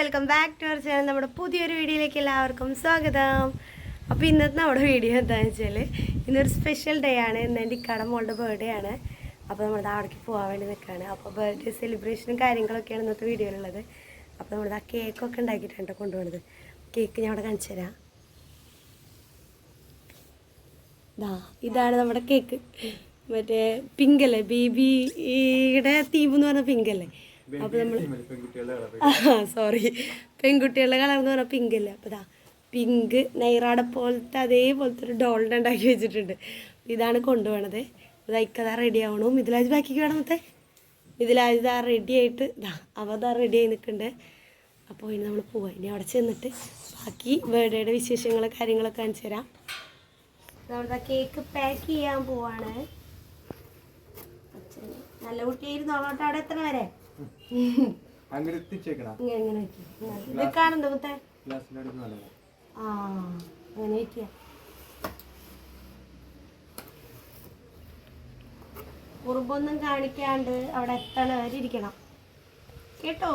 Welcome back to our channel. നമ്മുടെ പുതിയൊരു വീഡിയോയിലേക്ക് എല്ലാവർക്കും സ്വാഗതം. അപ്പോൾ ഇന്നത്തെ നമ്മുടെ വീഡിയോ എന്താണെന്ന് വെച്ചാൽ ഇന്നൊരു സ്പെഷ്യൽ ഡേ ആണ്. ഇന്ന് എൻ്റെ ഇക്കാടെ മോളുടെ ബർത്ത്ഡേ ആണ്. അപ്പോൾ നമ്മൾ അവിടേക്ക് പോകാൻ വേണ്ടി നിൽക്കുകയാണ്. അപ്പോൾ ബർത്ത്ഡേ സെലിബ്രേഷനും കാര്യങ്ങളൊക്കെയാണ് ഇന്നത്തെ വീഡിയോയിലുള്ളത്. അപ്പോൾ നമ്മൾ ആ കേക്കൊക്കെ ഉണ്ടാക്കിയിട്ടുണ്ട് കൊണ്ടുപോകുന്നത്. കേക്ക് ഞാൻ അവിടെ കാണിച്ചു തരാം. ഇതാണ് നമ്മുടെ കേക്ക്. മറ്റേ പിങ്കല്ലേ, ബേബിയുടെ തീം എന്ന് പറഞ്ഞ പിങ്കല്ലേ. അപ്പോൾ നമ്മൾ പെൺകുട്ടികളുടെ കളർ എന്ന് പറഞ്ഞാൽ പിങ്ക് അല്ലേ. അപ്പോൾ പിങ്ക് നെയ്റാടെ പോലത്തെ അതേപോലത്തെ ഒരു ഡോളിനെ ഉണ്ടാക്കി വെച്ചിട്ടുണ്ട്. ഇതാണ് കൊണ്ടുപോകണത്. ഇതായിക്കതാ റെഡി ആവണം. ഇതിലാജ് ബാക്കിക്ക് വേണമത്തെ ഇതിലാജ് ഇതാ റെഡി ആയിട്ട് അവതാ റെഡി ആയി നിൽക്കുന്നുണ്ട്. അപ്പോൾ ഇനി നമ്മൾ പോവാം. ഇനി അവിടെ ചെന്നിട്ട് ബാക്കി ബർത്ത്ഡേയുടെ വിശേഷങ്ങൾ കാര്യങ്ങളൊക്കെ കാണിച്ചു തരാം. നമ്മളിതാ കേക്ക് പാക്ക് ചെയ്യാൻ പോവാണ്. നല്ല കുട്ടിയായിരുന്നു അവളോട്ട്. അവിടെ എത്ര വരെ കുറുമ്പൊന്നും കാണിക്കാണ്ട് അവിടെ എത്തണ വരെ ഇരിക്കണം കേട്ടോ.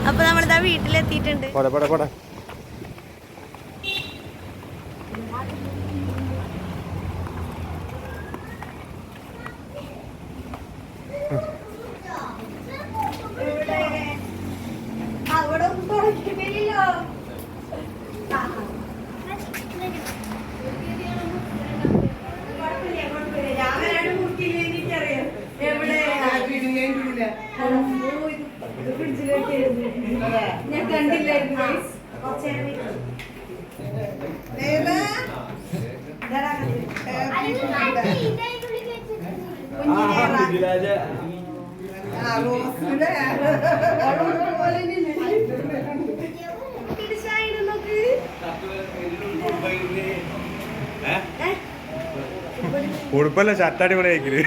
അപ്പൊ നമ്മളിതാ വീട്ടിലെത്തിയിട്ടുണ്ട്. ഞാൻ കണ്ടില്ലായിരുന്നു. ഉടുപ്പല്ല ഷർട്ടാടി കൂടെ കഴിക്കല്.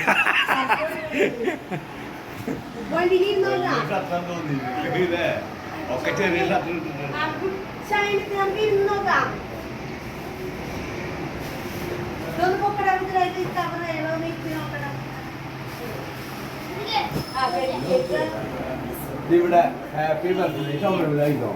ഇവിടെ ഹാപ്പി ബർത്ത്ഡേ ചോക്ലേറ്റ്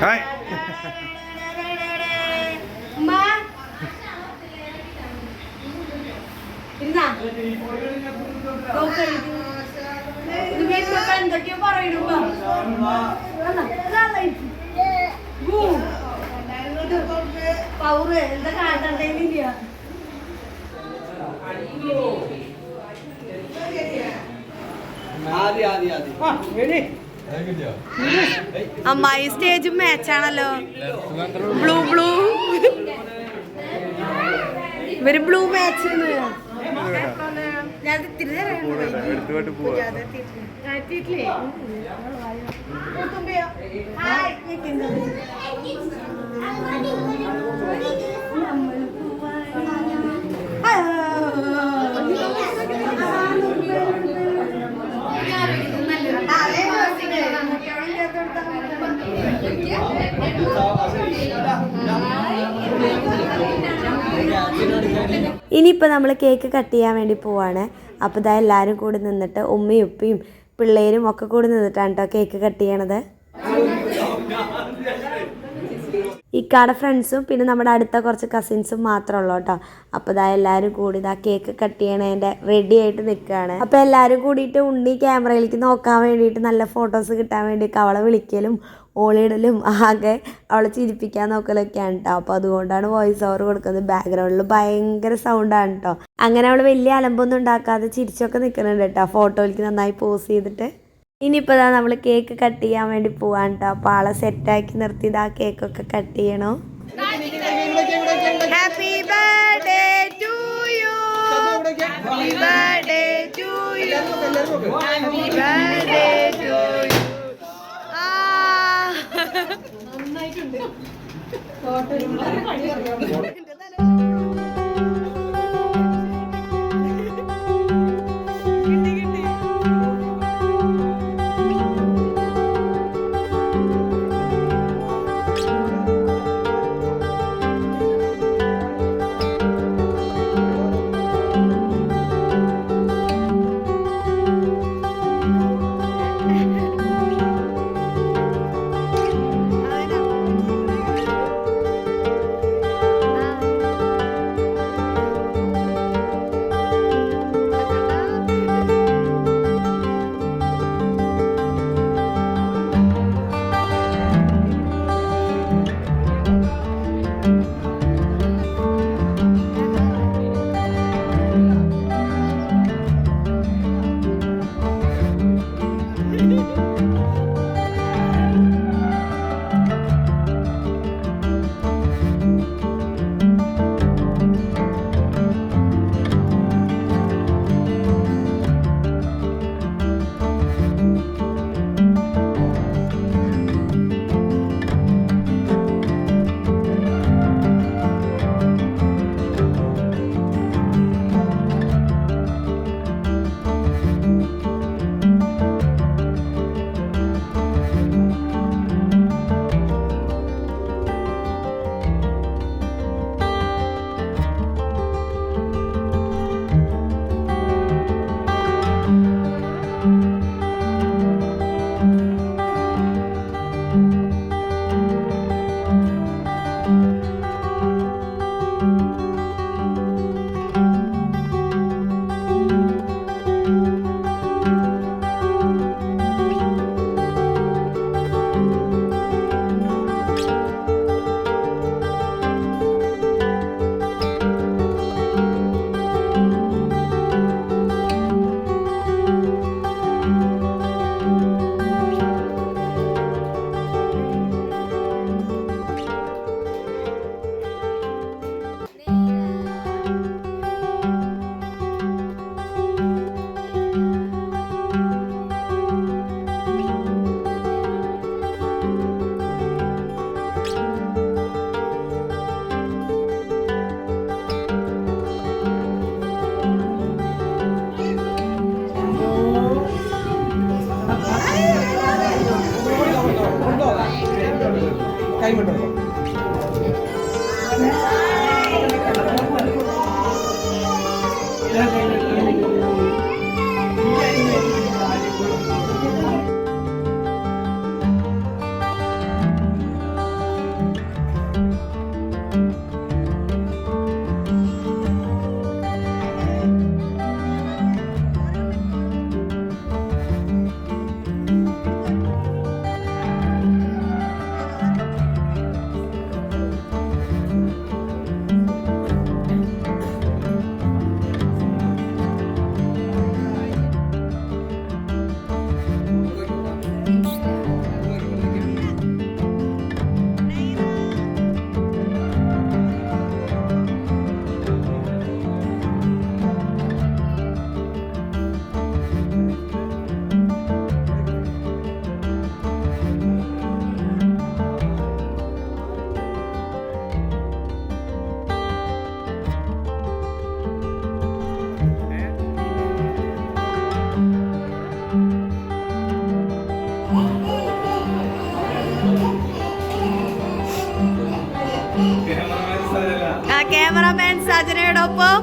ഹായ് എന്തൊക്കെയോ പറയുന്നു. പൗറ് എന്താ കാട്ടണ്ടേന്നില്ല. അമ്മായി സ്റ്റേജും മാച്ചാണല്ലോ. ബ്ലൂ ഇവര് ബ്ലൂ മാച്ച്. ഞാൻ ഇത്തിരി ഇനിയിപ്പോൾ നമ്മൾ കേക്ക് കട്ട് ചെയ്യാൻ വേണ്ടി പോവാണ്. അപ്പോൾ ഇതാ എല്ലാവരും കൂടി നിന്നിട്ട് ഉമ്മയും ഉപ്പയും പിള്ളേരും ഒക്കെ കൂടി നിന്നിട്ടാണ് കേട്ടോ കേക്ക് കട്ട് ചെയ്യണത്. ഇക്കാടെ ഫ്രണ്ട്സും പിന്നെ നമ്മുടെ അടുത്ത കുറച്ച് കസിൻസും മാത്രമേ ഉള്ളൂ കേട്ടോ. അപ്പോൾ ഇതാ എല്ലാവരും കൂടി ഇതാ കേക്ക് കട്ട് ചെയ്യണതിൻ്റെ റെഡി ആയിട്ട് നിൽക്കുകയാണ്. അപ്പോൾ എല്ലാവരും കൂടിയിട്ട് ഉണ്ണി ക്യാമറയിലേക്ക് നോക്കാൻ വേണ്ടിയിട്ട് നല്ല ഫോട്ടോസ് കിട്ടാൻ വേണ്ടിയിട്ട് അവളെ വിളിക്കലും ഓളിയിടലും ആകെ അവളെ ചിരിപ്പിക്കാൻ നോക്കലൊക്കെയാണ് കേട്ടോ. അപ്പോൾ അതുകൊണ്ടാണ് വോയിസ് ഓവർ കൊടുക്കുന്നത്. ബാക്ക്ഗ്രൗണ്ടിൽ ഭയങ്കര സൗണ്ടാണ് കേട്ടോ. അങ്ങനെ അവൾ വലിയ അലമ്പൊന്നും ഉണ്ടാക്കാതെ ചിരിച്ചൊക്കെ നിൽക്കുന്നുണ്ട് കേട്ടോ, ഫോട്ടോയിലേക്ക് നന്നായി പോസ് ചെയ്തിട്ട്. ഇനിയിപ്പോൾ ഇതാ നമ്മൾ കേക്ക് കട്ട് ചെയ്യാൻ വേണ്ടി പോവാൻ കേട്ടോ. അപ്പോൾ ആളെ സെറ്റാക്കി നിർത്തി ഇതാ കേക്കൊക്കെ കട്ട് ചെയ്യണോ. Happy birthday to you, happy birthday to you, happy birthday to you. നന്നായിട്ടുണ്ട്. ക്യാമറമാൻ സജനയോടൊപ്പം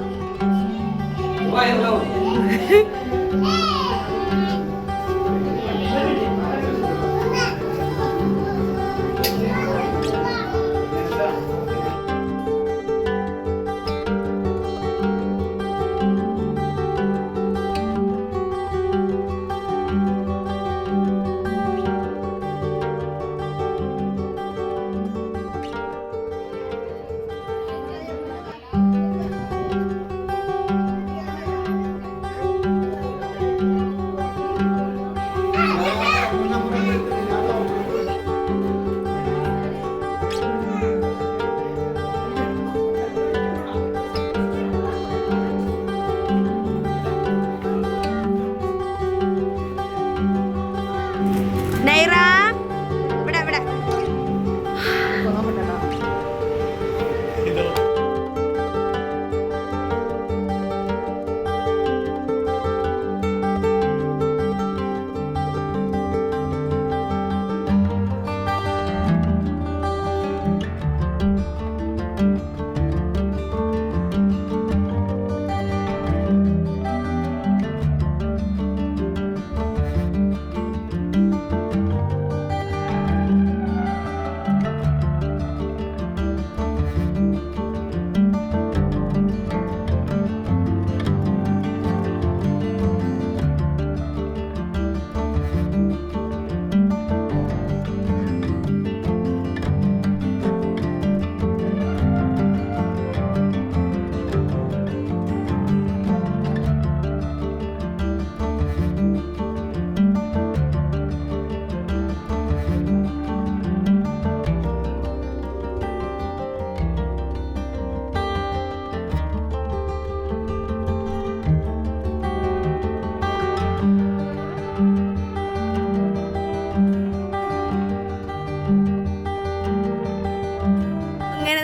നൈറ ഇവിടെ ഇവിടെ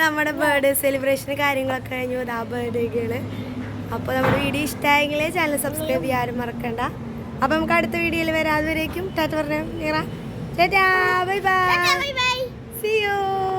നമ്മുടെ ബർത്ത്ഡേ സെലിബ്രേഷൻ കാര്യങ്ങളൊക്കെ കഴിഞ്ഞു ആ ബർത്ത്ഡേകള്. അപ്പോൾ നമ്മുടെ വീഡിയോ ഇഷ്ടമായെങ്കിൽ ചാനൽ സബ്സ്ക്രൈബ് ചെയ്യാനും മറക്കണ്ട. അപ്പോൾ നമുക്ക് അടുത്ത വീഡിയോയിൽ വരാതെ വരേക്കും ടാറ്റ പറഞ്ഞു. Bye bye. See you.